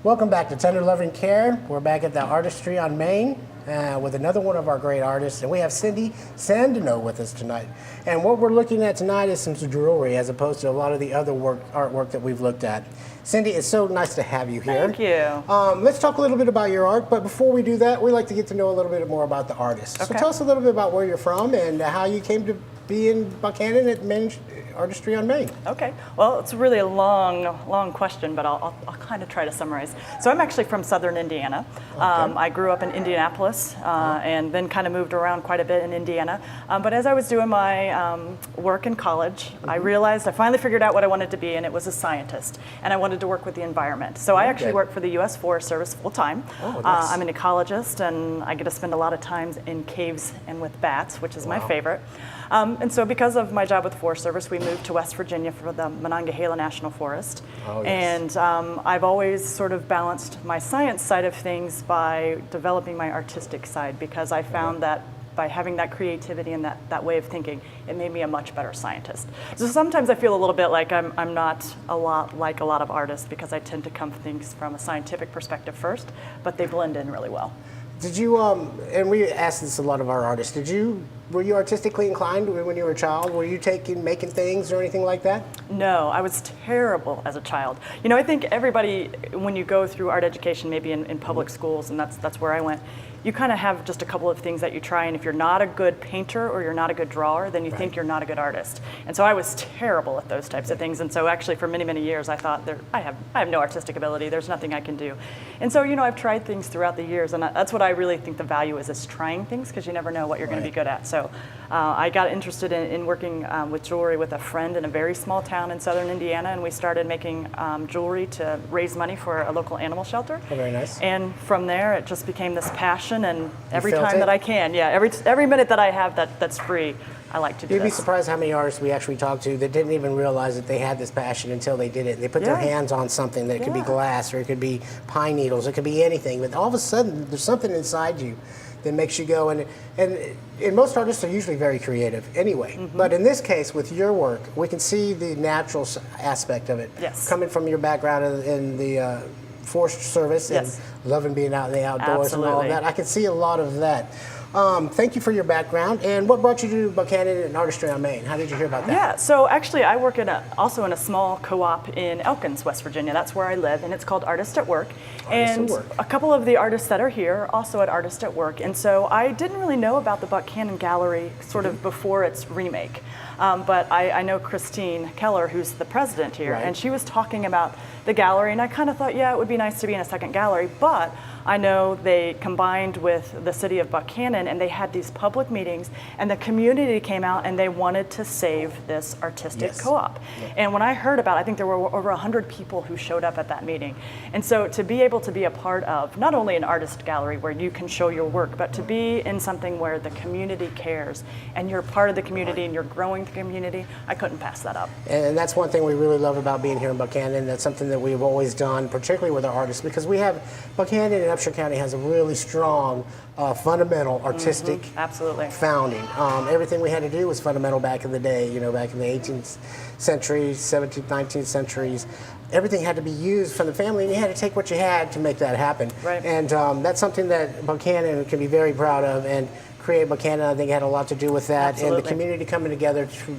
Welcome back to Tender Loving Care. We're back at the Artistry on Main with another one of our great artists, and we have Cindy Sandino with us tonight. And what we're looking at tonight is some jewelry as opposed to a lot of the other artwork that we've looked at. Cindy, it's so nice to have you here. Thank you. Let's talk a little bit about your art, but before we do that, we like to get to know a little bit more about the artist. Okay. So tell us a little bit about where you're from and how you came to be in Buchanan at Main Artistry on Main. Okay, well, it's really a long question, but I'll kind of try to summarize. So I'm actually from southern Indiana. Okay. I grew up in Indianapolis and then kind of moved around quite a bit in Indiana. But as I was doing my work in college, I realized I finally figured out what I wanted to be, and it was a scientist. And I wanted to work with the environment. So I actually work for the U.S. Forest Service full time. Oh, nice. I'm an ecologist, and I get to spend a lot of time in caves and with bats, which is my favorite. And so because of my job with the Forest Service, we moved to West Virginia for the Monongahela National Forest. Oh, yes. And I've always sort of balanced my science side of things by developing my artistic side, because I found that by having that creativity and that way of thinking, it made me a much better scientist. So sometimes I feel a little bit like I'm not a lot like a lot of artists, because I tend to come things from a scientific perspective first, but they blend in really well. Did you, and we asked this a lot of our artists, were you artistically inclined when you were a child? Were you making things or anything like that? No, I was terrible as a child. You know, I think everybody, when you go through art education, maybe in public schools, and that's where I went, you kind of have just a couple of things that you try, and if you're not a good painter or you're not a good drawer, then you think you're not a good artist. And so I was terrible at those types of things, and so actually for many, many years I thought, I have no artistic ability, there's nothing I can do. And so, you know, I've tried things throughout the years, and that's what I really think the value is trying things, because you never know what you're going to be good at. So I got interested in working with jewelry with a friend in a very small town in southern Indiana, and we started making jewelry to raise money for a local animal shelter. Oh, very nice. And from there, it just became this passion, and every felt time it? that I can, every minute that I have that's free, I like to do You'd be this. surprised how many artists we actually talked to that didn't even realize that they had this passion until they did it. They put their hands on something that it could be glass, or it could be pine needles, it could be anything, but all of a sudden there's something inside you that makes you go, and most artists are usually very creative anyway. But in this case, with your work, we can see the natural aspect of it. Yes. Coming from your background in the Forest Service and loving being out in the outdoors and all of that, I can see a lot of that. Thank you for your background. And what brought you to Buchanan and Artistry on Main? How did you hear about that? Yeah, so actually I work also in a small co-op in Elkins, West Virginia. That's where I live, and it's called Artist at Work. And a couple of the artists that are here are also at Artist at Work. And so I didn't really know about the Buchanan Gallery sort of before its remake. But I know Christine Keller, who's the president here, and she was talking about the gallery, and I kind of thought, yeah, it would be nice to be in a second gallery, but I know they combined with the city of Buchanan, and they had these public meetings, and the community came out and they wanted to save this artistic co-op. And when I heard about it, I think there were over 100 people who showed up at that meeting. And so to be able to be a part of not only an artist gallery where you can show your work, but to be in something where the community cares and you're part of the community and you're growing the community, I couldn't pass that up. And that's one thing we really love about being here in Buchanan. That's something that we've always done, particularly with our artists, because we have Buchanan and Upshur County has a really strong fundamental artistic founding. Everything we had to do was fundamental back in the day, you know, back in the 18th century, 17th, 19th centuries. Everything had to be used from the family, and you had to take what you had to make that happen. And that's something that Buchanan can be very proud of, and Create Buchanan, I think, had a lot to do with that, and the community coming together to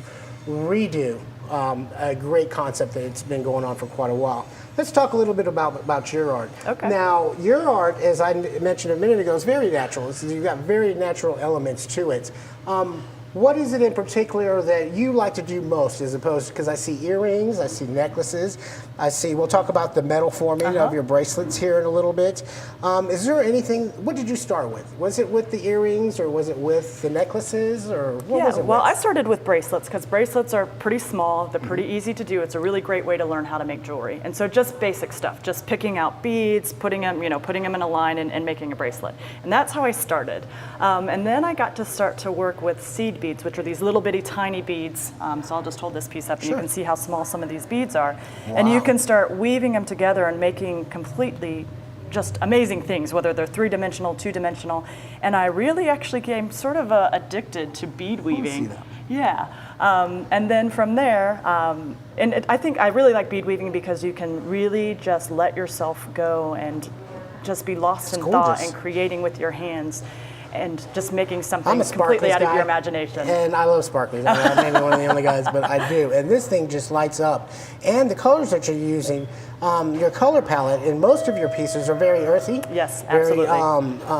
redo a great concept that's been going on for quite a while. Let's talk a little bit about your art. Now, your art, as I mentioned a minute ago, is very natural. You've got very natural elements to it. What is it in particular that you like to do most, as opposed to, because I see earrings, I see necklaces, we'll talk about the metal forming of your bracelets here in a little bit. Is there anything, what did you start with? Was it with the earrings, or was it with the necklaces, or what was it well, with? I started with bracelets, because bracelets are pretty small, they're pretty easy to do. It's a really great way to learn how to make jewelry. And so just basic stuff, just picking out beads, putting them in a line and making a bracelet. And that's how I started. And then I got to start to work with seed beads, which are these little bitty tiny beads. So I'll just hold this piece up and you can see how small some of these beads are. And you can start weaving them together and making completely just amazing things, whether they're three-dimensional, two-dimensional. And I really actually became sort of addicted to bead weaving. I see that. Yeah. And then from there, I think I really like bead weaving because you can really just let yourself go and just be lost in thought and creating with your hands and just making something completely out of your imagination. And I love sparklies. I'm maybe one of the only guys, but I do. And this thing just lights up. And the colors that you're using, your color palette in most of your pieces are very earthy. Yes, absolutely.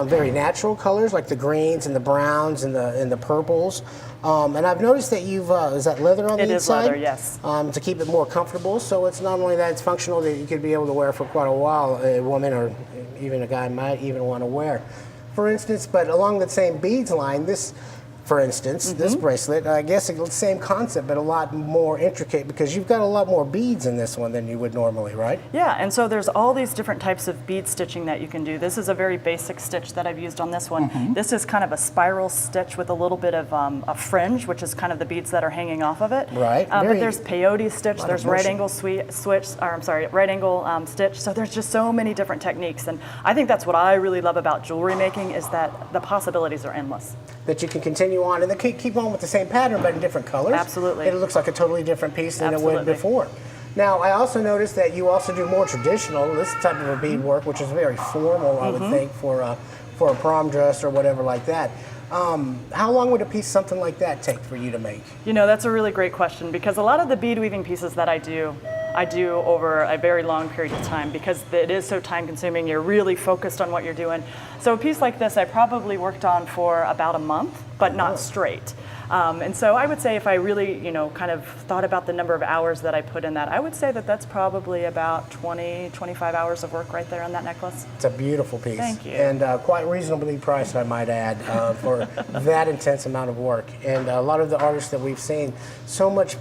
Very natural colors like the greens and the browns and the purples. And I've noticed that you've, is that leather on the inside? It is leather, yes. To keep it more comfortable. So it's not only that it's functional that you could be able to wear for quite a while, a woman or even a guy might even want to wear. For instance, but along the same beads line, this, for instance, this bracelet, I guess it's the same concept, but a lot more intricate because you've got a lot more beads in this one than you would normally, right? Yeah, and so there's all these different types of bead stitching that you can do. This is a very basic stitch that I've used on this one. This is kind of a spiral stitch with a little bit of a fringe, which is kind of the beads that are hanging off of it. Right. But there's peyote stitch, there's right angle right angle stitch. So there's just so many different techniques, and I think that's what I really love about jewelry making is that the possibilities are endless. That you can continue on and then keep on with the same pattern but in different colors. Absolutely. And it looks like a totally different piece than it would before. Now, I also noticed that you also do more traditional, this type of a bead work, which is very formal, I would think, for a prom dress or whatever like that. How long would a piece something like that take for you to make? You know, that's a really great question because a lot of the bead weaving pieces that I do over a very long period of time because it is so time consuming. You're really focused on what you're doing. So a piece like this I probably worked on for about a month, but not straight. And so I would say if I really, kind of thought about the number of hours that I put in that, I would say that that's probably about 20, 25 hours of work right there on that necklace. It's a beautiful piece. Thank you. And quite reasonably priced, I might add, for that intense amount of work. And a lot of the artists that we've seen, so much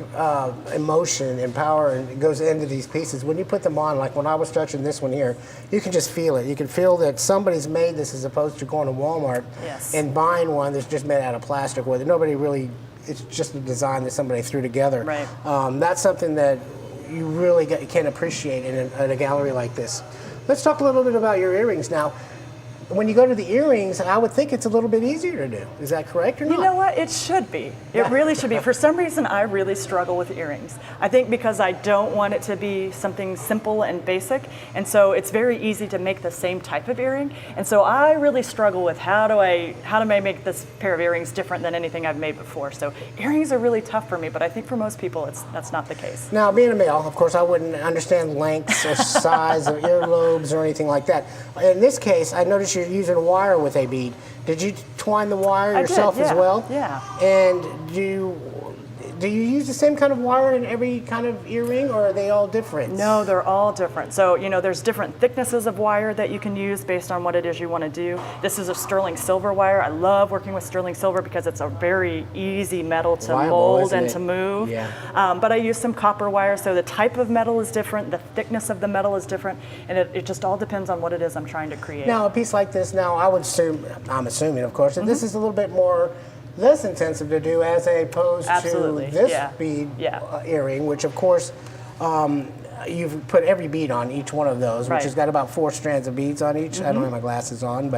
emotion and power and goes into these pieces. When you put them on, like when I was touching this one here, you can just feel it. You can feel that somebody's made this as opposed to going to Walmart and buying one that's just made out of plastic with it. Nobody really, it's just a design that somebody threw together. Right. That's something that you really can appreciate in a gallery like this. Let's talk a little bit about your earrings now. When you go to the earrings, I would think it's a little bit easier to do. Is that correct or not? You know what? It should be. It really should be. For some reason, I really struggle with earrings. I think because I don't want it to be something simple and basic, and so it's very easy to make the same type of earring. And so I really struggle with how do I make this pair of earrings different than anything I've made before. So earrings are really tough for me, but I think for most people, that's not the case. Now, being a male, of course, I wouldn't understand lengths or size of earlobes or anything like that. In this case, I noticed you're using a wire with a bead. Did you twine the wire yourself as well? Yeah. And do you use the same kind of wire in every kind of earring, or are they all different? No, they're all different. So, there's different thicknesses of wire that you can use based on what it is you want to do. This is a sterling silver wire. I love working with sterling silver because it's a very easy metal to mold and to move. Yeah. But I use some copper wire, so the type of metal is different, the thickness of the metal is different, and it just all depends on what it is I'm trying to create. Now, a piece like this, now I'm assuming, of course, that this is a little bit less intensive to do as opposed to this bead earring, which of course you've put every bead on each one of those, which has got about 4 strands of beads on each. I don't have my glasses on,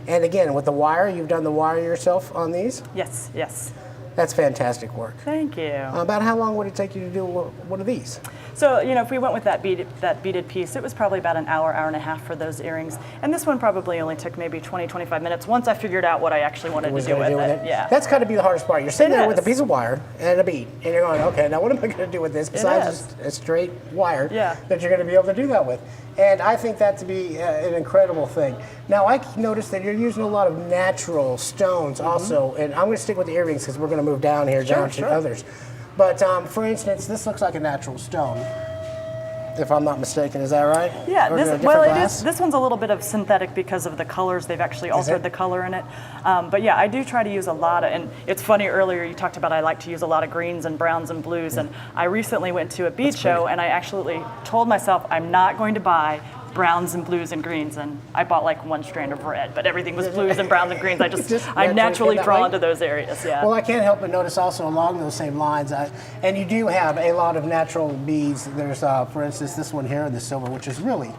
and again, with the wire, you've done the wire yourself on these? Yes, yes. That's fantastic work. Thank you. About how long would it take you to do one of these? So, if we went with that beaded piece, it was probably about an hour and a half for those earrings. And this one probably only took maybe 20, 25 minutes once I figured out what I actually wanted to do with it. Yeah. That's got to be the hardest part. You're sitting there with a piece of wire and a bead, and you're going, okay, now what am I going to do with this besides just a straight wire that you're going to be able to do that with? And I think that to be an incredible thing. Now, I noticed that you're using a lot of natural stones also, and I'm going to stick with the earrings because we're going to move down here down to others. But for instance, this looks like a natural stone, if I'm not mistaken. Is that right? Yeah. This one's a little bit of synthetic because of the colors. They've actually altered the color in it. But yeah, I do try to use a lot of, and it's funny, earlier you talked about I like to use a lot of greens and browns and blues, and I recently went to a bead show and I actually told myself I'm not going to buy browns and blues and greens, and I bought like 1 strand of red, but everything was blues and browns and greens. I'm naturally drawn to those areas. Yeah. Well, I can't help but notice also along those same lines, and you do have a lot of natural beads. There's, for instance, this one here, the silver, which is really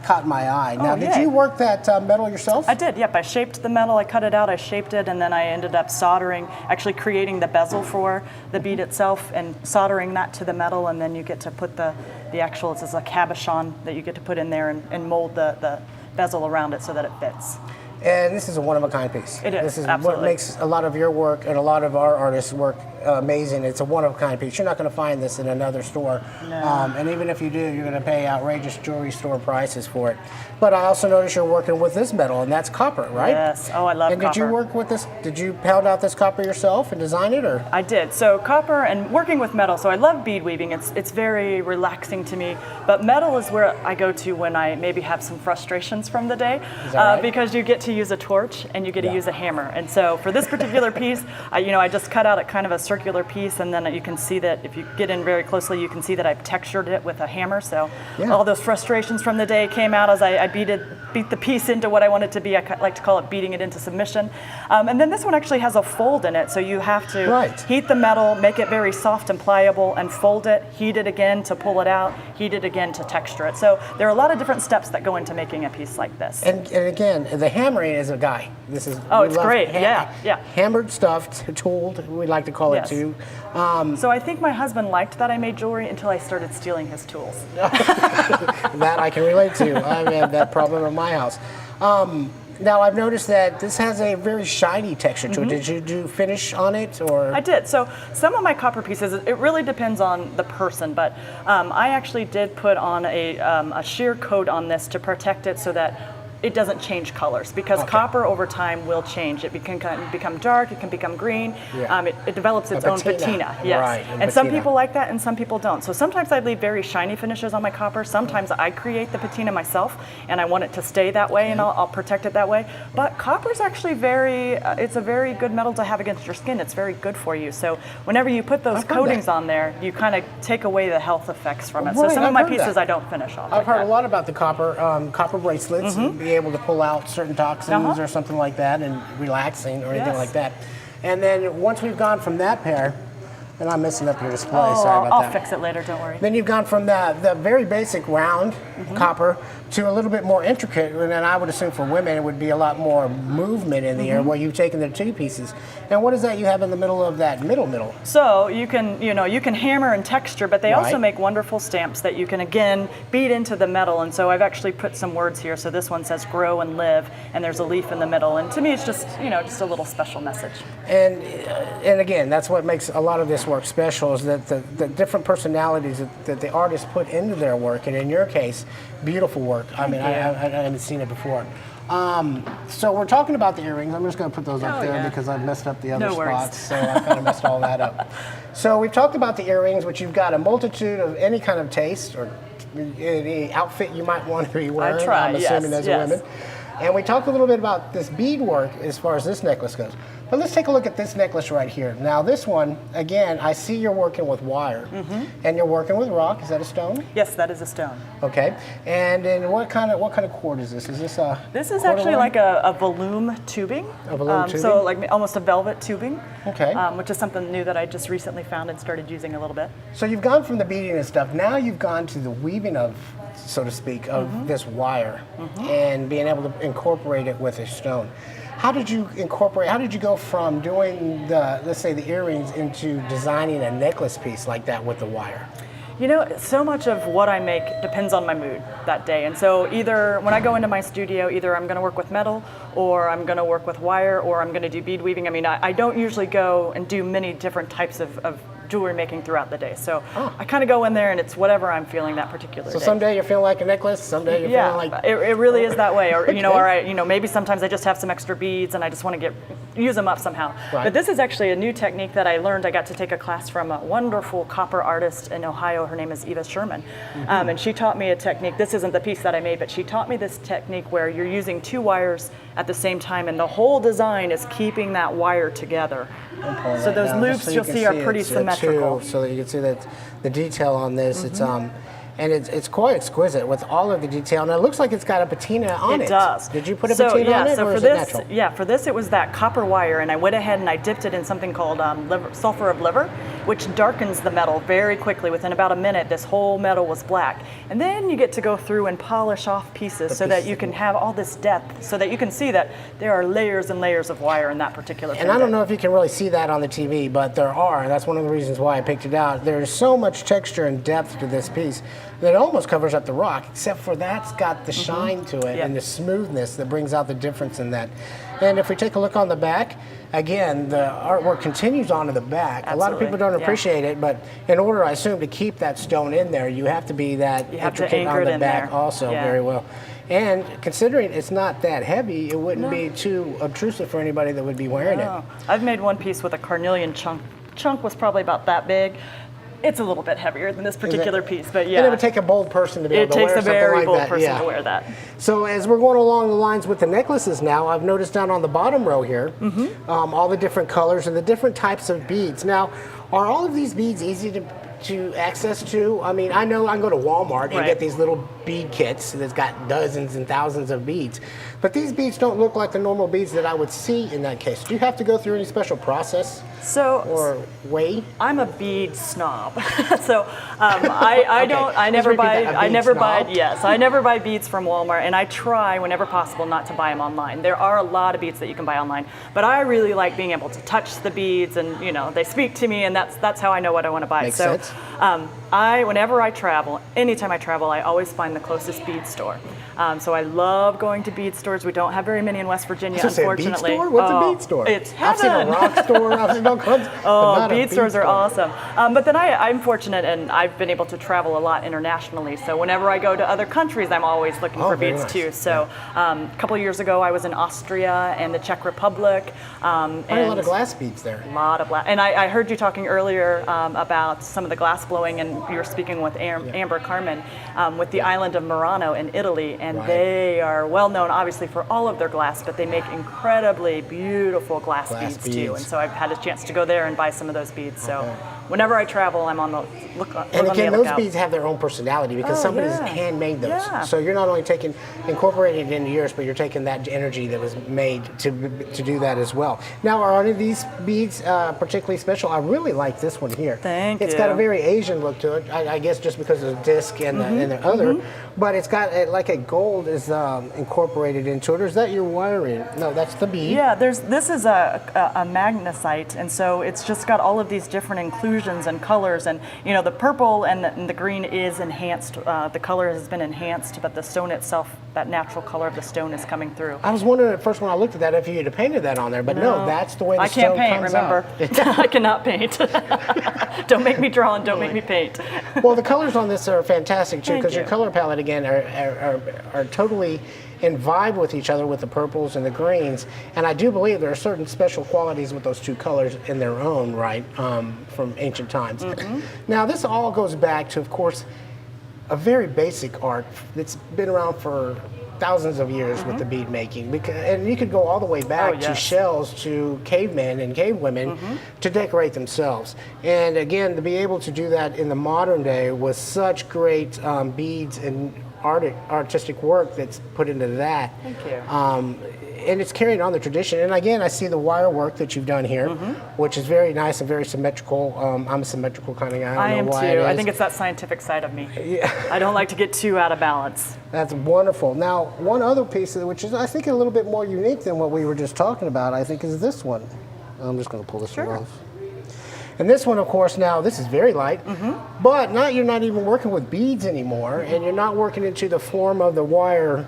caught my eye. Now, did yay. you work that metal yourself? I did, yep. I shaped the metal, I cut it out, I shaped it, and then I ended up soldering, actually creating the bezel for the bead itself and soldering that to the metal, and then you get to put the actual, it's a cabochon that you get to put in there and mold the bezel around it so that it fits. And this is a one-of-a-kind piece. It is, This is absolutely. what makes a lot of your work and a lot of our artists' work amazing. It's a one-of-a-kind piece. You're not going to find this in another store. No. And even if you do, you're going to pay outrageous jewelry store prices for it. But I also noticed you're working with this metal, and that's copper, right? Yes. Oh, I love and copper. Did you work with this? Did you pound out this copper yourself and design it, or? I did. So copper and working with metal. So I love bead weaving. It's very relaxing to me. But metal is where I go to when I maybe have some frustrations from the day, Is that right? because you get to use a torch and you get to use a hammer. And so for this particular piece, I just cut out a kind of a circular piece, and then you can see that if you get in very closely, you can see that I've textured it with a hammer. So all those frustrations from the day came out as I beat the piece into what I want it to be. I like to call it beating it into submission. And then this one actually has a fold in it, so you have to heat the metal, make it very soft and pliable, and fold it, heat it again to pull it out, heat it again to texture it. So there are a lot of different steps that go into making a piece like this. And again, the hammering is a guy. This is it's great. Yeah. Hammered stuff, tooled. We like to call it too. So I think my husband liked that I made jewelry until I started stealing his tools. That I can relate to. I had that problem in my house. Now I've noticed that this has a very shiny texture to it. Did you do finish on it, or? I did. So some of my copper pieces, it really depends on the person, but I actually did put on a sheer coat on this to protect it so that it doesn't change colors, because copper over time will change. It can become dark, it can become green. It develops its own patina. Yes. Right, and some people like that and some people don't. So sometimes I leave very shiny finishes on my copper. Sometimes I create the patina myself and I want it to stay that way, and I'll protect it that way. But copper is actually it's a very good metal to have against your skin. It's very good for you. So whenever you put those coatings on there, you kind of take away the health effects from it. So some of my pieces I don't finish off. I've heard a lot about the copper bracelets. Be able to pull out certain toxins or something like that, and relaxing or anything like that. And then once we've gone from that pair, and I'm messing up your display, sorry about that. I'll fix it later, don't worry. Then you've gone from the very basic round copper to a little bit more intricate, and then I would assume for women it would be a lot more movement in the air, where you've taken the two pieces. And what is that you have in the middle of that middle? So you can hammer and texture, but they also make wonderful stamps that you can again beat into the metal. And so I've actually put some words here. So this one says grow and live, and there's a leaf in the middle. And to me it's just just a little special message. And again, that's what makes a lot of this work special, is that the different personalities that the artists put into their work, and in your case, beautiful work. I mean, I haven't seen it before. So we're talking about the earrings. I'm just going to put those up there because I've messed up the other spots, so I kind of messed all that up. So we've talked about the earrings, which you've got a multitude of any kind of taste or any outfit you might want to be wearing. I'm assuming as a woman. And we talked a little bit about this beadwork as far as this necklace goes. But let's take a look at this necklace right here. Now this one, again, I see you're working with wire, and you're working with rock. Is that a stone? Yes, that is a stone. Okay. And then what kind of cord is this? Is this a? This is actually like a volume tubing. A volume tubing. So like almost a velvet tubing. Okay. Which is something new that I just recently found and started using a little bit. So you've gone from the beading and stuff. Now you've gone to the weaving of, so to speak, of this wire, and being able to incorporate it with a stone. How did you go from doing let's say the earrings into designing a necklace piece like that with the wire? So much of what I make depends on my mood that day. And so either when I go into my studio, either I'm going to work with metal, or I'm going to work with wire, or I'm going to do bead weaving. I mean, I don't usually go and do many different types of jewelry making throughout the day. So I kind of go in there and it's whatever I'm feeling that particular day. So someday you're feeling like a necklace, someday you're feeling like... it really is that way. Or, or maybe sometimes I just have some extra beads and I just want to use them up somehow. Right. But this is actually a new technique that I learned. I got to take a class from a wonderful copper artist in Ohio. Her name is Eva Sherman. And she taught me a technique. This isn't the piece that I made, but she taught me this technique where you're using two wires at the same time, and the whole design is keeping that wire together. So those loops you'll see are pretty symmetrical. So that you can see that the detail on this, it's And it's quite exquisite with all of the detail. And it looks like it's got a patina on it. It does. Did you put a patina on it, or is it natural? Yeah, for this it was that copper wire, and I went ahead and I dipped it in something called sulfur of liver, which darkens the metal very quickly. Within about a minute, this whole metal was black. And then you get to go through and polish off pieces so that you can have all this depth, so that you can see that there are layers and layers of wire in that particular thing. And I don't know if you can really see that on the TV, but there are, and that's one of the reasons why I picked it out. There's so much texture and depth to this piece that it almost covers up the rock, except for that's got the shine to it and the smoothness that brings out the difference in that. And if we take a look on the back, again, the artwork continues on to the back. Absolutely. A lot of people don't appreciate it, but in order, I assume, to keep that stone in there, you have to be that intricate on the back also very well. And considering it's not that heavy, it wouldn't be too obtrusive for anybody that would be wearing it. I've made one piece with a carnelian chunk. Chunk was probably about that big. It's a little bit heavier than this particular piece, but yeah. And it would take a bold person to be able to wear something like that. It takes a very bold person to wear that. So as we're going along the lines with the necklaces now, I've noticed down on the bottom row here, all the different colors and the different types of beads. Now, are all of these beads easy to access to? I mean, I know I can go to Walmart and get these little bead kits that's got dozens and thousands of beads, but these beads don't look like the normal beads that I would see in that case. Do you have to go through any special process or way? I'm a bead snob, so I never buy beads from Walmart, and I try whenever possible not to buy them online. There are a lot of beads that you can buy online, but I really like being able to touch the beads, and they speak to me, and that's how I know what I want to buy. Makes sense. Whenever I travel, anytime I travel, I always find the closest bead store. So I love going to bead stores. We don't have very many in West Virginia, unfortunately. A bead store? What's a bead store? It's heaven. I've seen a rock store. I've seen all kinds. Bead stores are awesome. But then I'm fortunate, and I've been able to travel a lot internationally. So whenever I go to other countries, I'm always looking for beads too. So a couple of years ago, I was in Austria and the Czech Republic. And a lot of glass beads there. A lot of glass. And I heard you talking earlier about some of the glass blowing, and you were speaking with Amber Carmen with the island of Murano in Italy, and they are well known, obviously, for all of their glass, but they make incredibly beautiful glass beads too. And so I've had a chance to go there and buy some of those beads. So whenever I travel, I'm on the lookout. And again, those beads have their own personality because somebody's handmade those. So you're not only incorporating it into yours, but you're taking that energy that was made to do that as well. Now, are any of these beads particularly special? I really like this one here. Thank you. It's got a very Asian look to it. I guess just because of the disc and the other, but it's got like a gold is incorporated into it. Or is that your wiring? No, that's the bead. Yeah, this is a magnesite, and so it's just got all of these different inclusions and colors, and the purple and the green is enhanced. The color has been enhanced, but the stone itself, that natural color of the stone, is coming through. I was wondering at first when I looked at that if you had painted that on there, but no, that's the way the stone comes out. I can't paint, remember? I cannot paint. Don't make me draw and don't make me paint. Well, the colors on this are fantastic too, because your color palette again are totally in vibe with each other with the purples and the greens, and I do believe there are certain special qualities with those two colors in their own right from ancient times. Now, this all goes back to, of course, a very basic art that's been around for thousands of years with the bead making, and you could go all the way back to shells, to cavemen and cavewomen to decorate themselves. And again, to be able to do that in the modern day with such great beads and artistic work that's put into that. Thank you. And it's carrying on the tradition. And again, I see the wire work that you've done here, which is very nice and very symmetrical. I'm a symmetrical kind of guy. I am too. I think it's that scientific side of me. I don't like to get too out of balance. That's wonderful. Now, one other piece, which is I think a little bit more unique than what we were just talking about, I think is this one. I'm just going to pull this one off. And this one, of course, now this is very light, but now you're not even working with beads anymore, and you're not working into the form of the wire,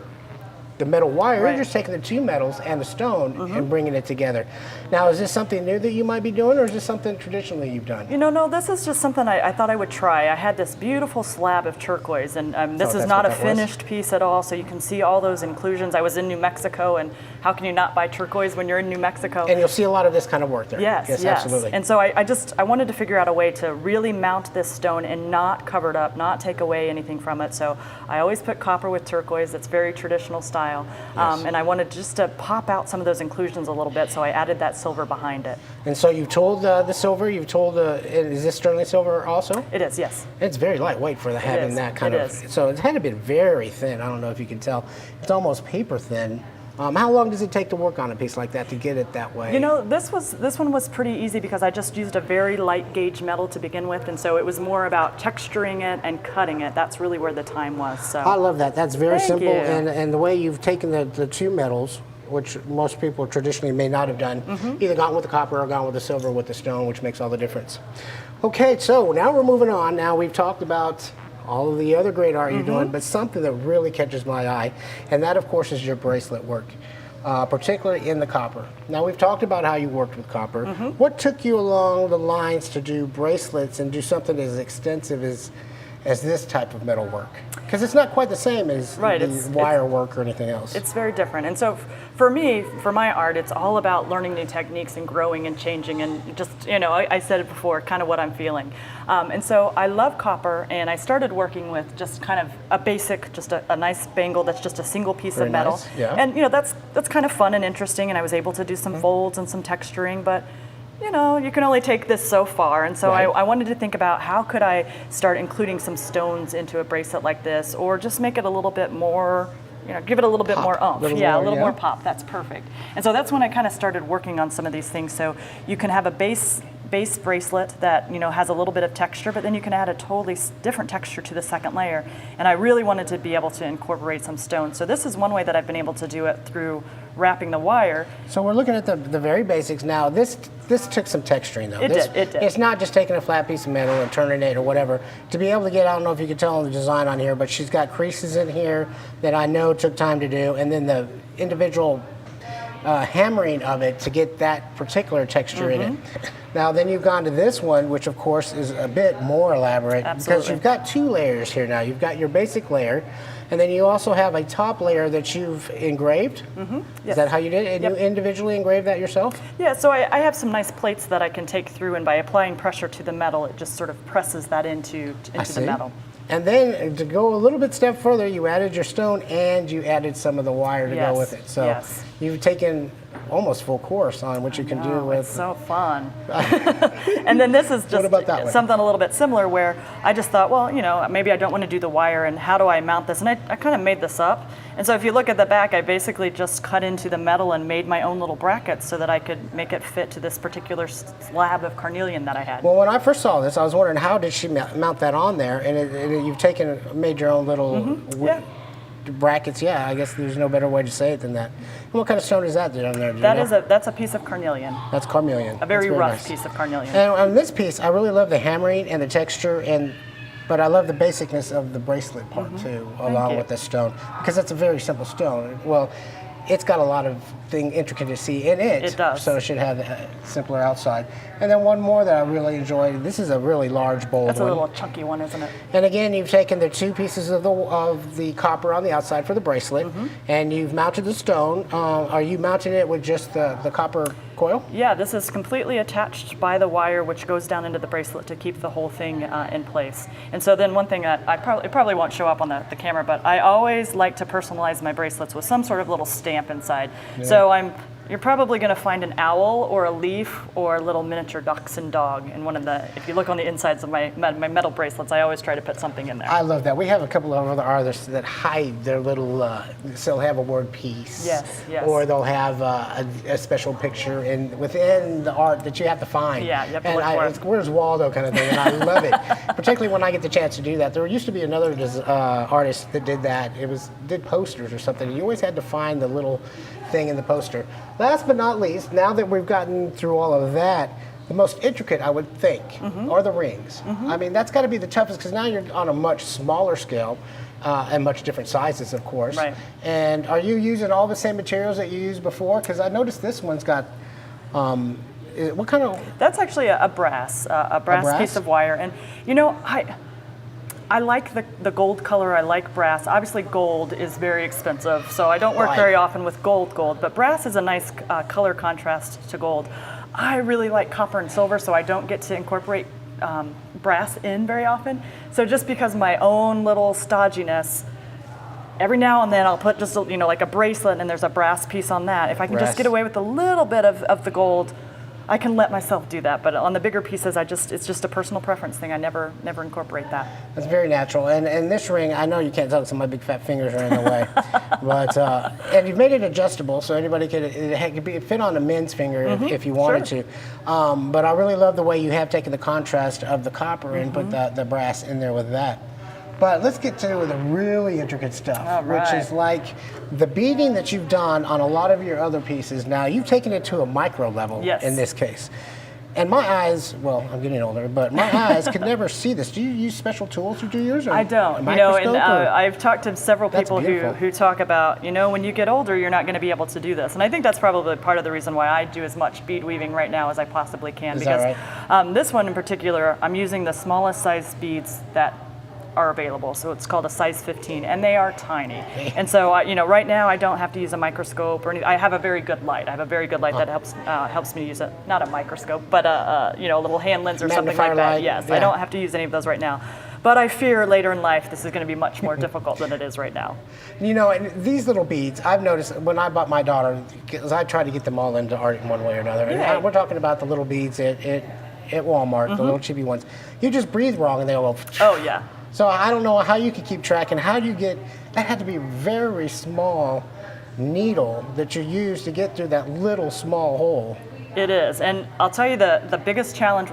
the metal wire. You're just taking the two metals and the stone and bringing it together. Now, is this something new that you might be doing, or is this something traditionally you've done? No, this is just something I thought I would try. I had this beautiful slab of turquoise, and this is not a finished piece at all, so you can see all those inclusions. I was in New Mexico, and how can you not buy turquoise when you're in New Mexico? And you'll see a lot of this kind of work there. Yes, absolutely. And so I wanted to figure out a way to really mount this stone and not cover it up, not take away anything from it. So I always put copper with turquoise. It's very traditional style. style. And I wanted just to pop out some of those inclusions a little bit, so I added that silver behind it. And so you've told the silver, you've told, is this sterling silver also? It is, yes. It's very lightweight for having that kind of, so it had to be very thin. I don't know if you can tell. It's almost paper thin. How long does it take to work on a piece like that to get it that way? You know, this one was pretty easy because I just used a very light gauge metal to begin with, and so it was more about texturing it and cutting it. That's really where the time was. So I love that. That's very simple, you. and the way you've taken the two metals, which most people traditionally may not have done, either gone with the copper or gone with the silver with the stone, which makes all the difference. Okay, so now we're moving on. Now we've talked about all of the other great art you're doing, but something that really catches my eye, and that of course is your bracelet work, particularly in the copper. Now we've talked about how you worked with copper. What took you along the lines to do bracelets and do something as extensive as this type of metal work? Because it's not quite the same as the wire work or anything else. It's very different. And so for me, for my art, it's all about learning new techniques and growing and changing and just, you know, I said it before, kind of what I'm feeling. And so I love copper, and I started working with just kind of a basic, just a nice bangle that's just a single piece of metal. Nice. Yeah. And, you know, that's kind of fun and interesting, and I was able to do some folds and some texturing, but you know, you can only take this so far. And so I wanted to think about how could I start including some stones into a bracelet like this, or just make it a little bit more, you know, give it a little bit more oomph. Yeah, a little more pop. That's perfect. And so that's when I kind of started working on some of these things. So you can have a base bracelet that, you know, has a little bit of texture, but then you can add a totally different texture to the second layer. And I really wanted to be able to incorporate some stones. So this is one way that I've been able to do it through wrapping the wire. So we're looking at the very basics now. This took some texturing though. It did. It's not just taking a flat piece of metal and turning it or whatever. To be able to get, I don't know if you can tell on the design on here, but she's got creases in here that I know took time to do, and then the individual hammering of it to get that particular texture in it. Now then you've gone to this one, which of course is a bit more elaborate. Absolutely. Because you've got two layers here now. You've got your basic layer, and then you also have a top layer that you've engraved. Yes. Is that how you did it? And you individually engraved that yourself? Yeah, so I have some nice plates that I can take through, and by applying pressure to the metal, it just sort of presses that into the metal. And then to go a little bit step further, you added your stone and you added some of the wire to go with it. So you've taken almost full course on what you can do with. It's so fun. And then this is just something a little bit similar where I just thought, well, you know, maybe I don't want to do the wire, and how do I mount this? And I kind of made this up. And so if you look at the back, I basically just cut into the metal and made my own little brackets so that I could make it fit to this particular slab of carnelian that I had. Well, when I first saw this, I was wondering how did she mount that on there? And you've made your own little brackets. Yeah, I guess there's no better way to say it than that. And what kind of stone is that on there? That's a piece of carnelian. That's carnelian. A very rough piece of carnelian. And on this piece, I really love the hammering and the texture, but I love the basicness of the bracelet part too, along with the stone, because it's a very simple stone. Well, it's got a lot of intricacy in it. It does. So it should have a simpler outside. And then one more that I really enjoyed. This is a really large, bold one. That's a little chunky one, isn't it? And again, you've taken the two pieces of the copper on the outside for the bracelet, and you've mounted the stone. Are you mounting it with just the copper coil? Yeah, this is completely attached by the wire, which goes down into the bracelet to keep the whole thing in place. And so then one thing that it probably won't show up on the camera, but I always like to personalize my bracelets with some sort of little stamp inside. Yeah. So you're probably going to find an owl or a leaf or little miniature dachshund dog in one of if you look on the insides of my metal bracelets, I always try to put something in there. I love that. We have a couple of other artists that hide their little, so they'll have a word piece. Yes. Or they'll have a special picture within the art that you have to find. Yeah, you have to look for it. Where's Waldo kind of thing, and I love it. Particularly when I get the chance to do that. There used to be another artist that did that. Did posters or something. You always had to find the little thing in the poster. Last but not least, now that we've gotten through all of that, the most intricate, I would think, are the rings. I mean, that's got to be the toughest, because now you're on a much smaller scale and much different sizes, of course. Right. And are you using all the same materials that you used before? Because I noticed this one's got, what kind of? That's actually a brass piece of wire. And, you know, I like the gold color. I like brass. Obviously, gold is very expensive, so I don't work very often with gold, but brass is a nice color contrast to gold. I really like copper and silver, so I don't get to incorporate brass in very often. So just because my own little stodginess, every now and then I'll put just like a bracelet and there's a brass piece on that. If I can just get away with a little bit of the gold, I can let myself do that. But on the bigger pieces, it's just a personal preference thing. I never incorporate that. That's very natural. And this ring, I know you can't tell because my big fat fingers are in the way, but and you've made it adjustable so anybody could fit on a men's finger if you wanted to. But I really love the way you have taken the contrast of the copper and put the brass in there with that. But let's get to the really intricate stuff, which is like the beading that you've done on a lot of your other pieces. Now, you've taken it to a micro level in this case. And my eyes, well, I'm getting older, but my eyes could never see this. Do you use special tools to do yours? Or I don't. And I've talked to several people who talk about, when you get older, you're not going to be able to do this. And I think that's probably part of the reason why I do as much bead weaving right now as I possibly can. Is because that right? This one in particular, I'm using the smallest size beads that are available, so it's called a size 15, and they are tiny. And so, right now I don't have to use a microscope or anything. I have a very good light. I have a very good light that helps me use it. Not a microscope, but a little hand lens or something like that. Light. Yes, I don't have to use any of those right now. But I fear later in life this is going to be much more difficult than it is right now. And these little beads, I've noticed when I bought my daughter, because I tried to get them all into art in one way or another. And we're talking about the little beads at Walmart, the little chibi ones. You just breathe wrong and they'll go. Oh yeah. So I don't know how you could keep track, and how do you get, that had to be a very small needle that you use to get through that little small hole. It is, and I'll tell you the biggest challenge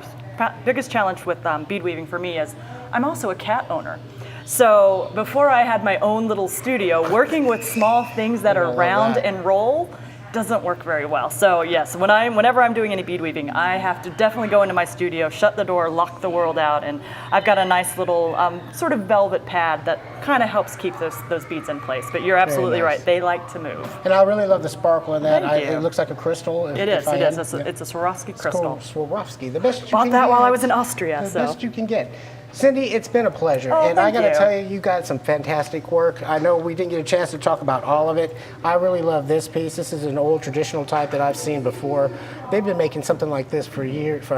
with bead weaving for me is I'm also a cat owner. So before I had my own little studio, working with small things that are round and roll doesn't work very well. So yes, whenever I'm doing any bead weaving, I have to definitely go into my studio, shut the door, lock the world out, and I've got a nice little sort of velvet pad that kind of helps keep those beads in place. But you're absolutely right; they like to move. And I really love the sparkle in that. Thank you. It looks like a crystal. It is. It's a Swarovski crystal. Swarovski, the best you Bought can that get. while I was in Austria. The best you can get. Cindy, it's been a pleasure. Oh, and I got to thank tell you, you got some fantastic work. I know we didn't get a chance to talk about all of it. I really love this piece. This is an old traditional type that I've seen before. They've been making something like this for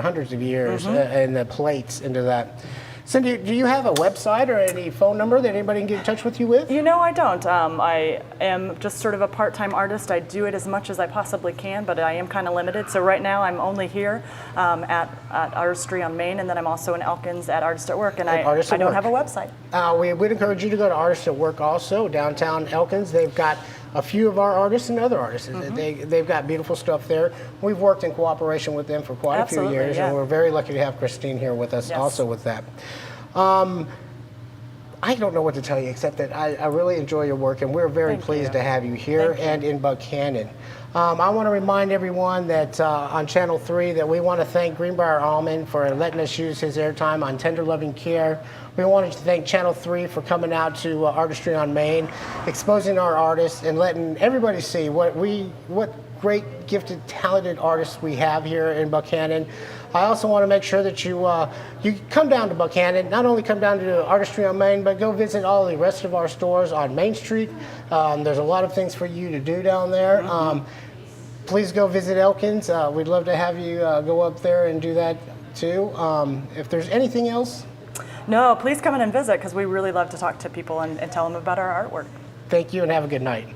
hundreds of years, and the plates into that. Cindy, do you have a website or any phone number that anybody can get in touch with you with? I don't. I am just sort of a part-time artist. I do it as much as I possibly can, but I am kind of limited. So right now I'm only here at Artistry on Main, and then I'm also in Elkins at Artist at Work, and I don't have a website. We would encourage you to go to Artist at Work also, downtown Elkins. They've got a few of our artists and other artists. They've got beautiful stuff there. We've worked in cooperation with them for quite a few years, and we're very lucky to have Christine here with us also with that. I don't know what to tell you except that I really enjoy your work, and we're very pleased to have you here and in Buchanan. I want to remind everyone that on Channel 3 that we want to thank Greenbrier Allman for letting us use his airtime on Tender Loving Care. We wanted to thank Channel 3 for coming out to Artistry on Main, exposing our artists and letting everybody see what great, gifted, talented artists we have here in Buchanan. I also want to make sure that you come down to Buchanan, not only come down to Artistry on Main, but go visit all the rest of our stores on Main Street. There's a lot of things for you to do down there. Please go visit Elkins. We'd love to have you go up there and do that too. If there's anything else? No, please come in and visit because we really love to talk to people and tell them about our artwork. Thank you and have a good night.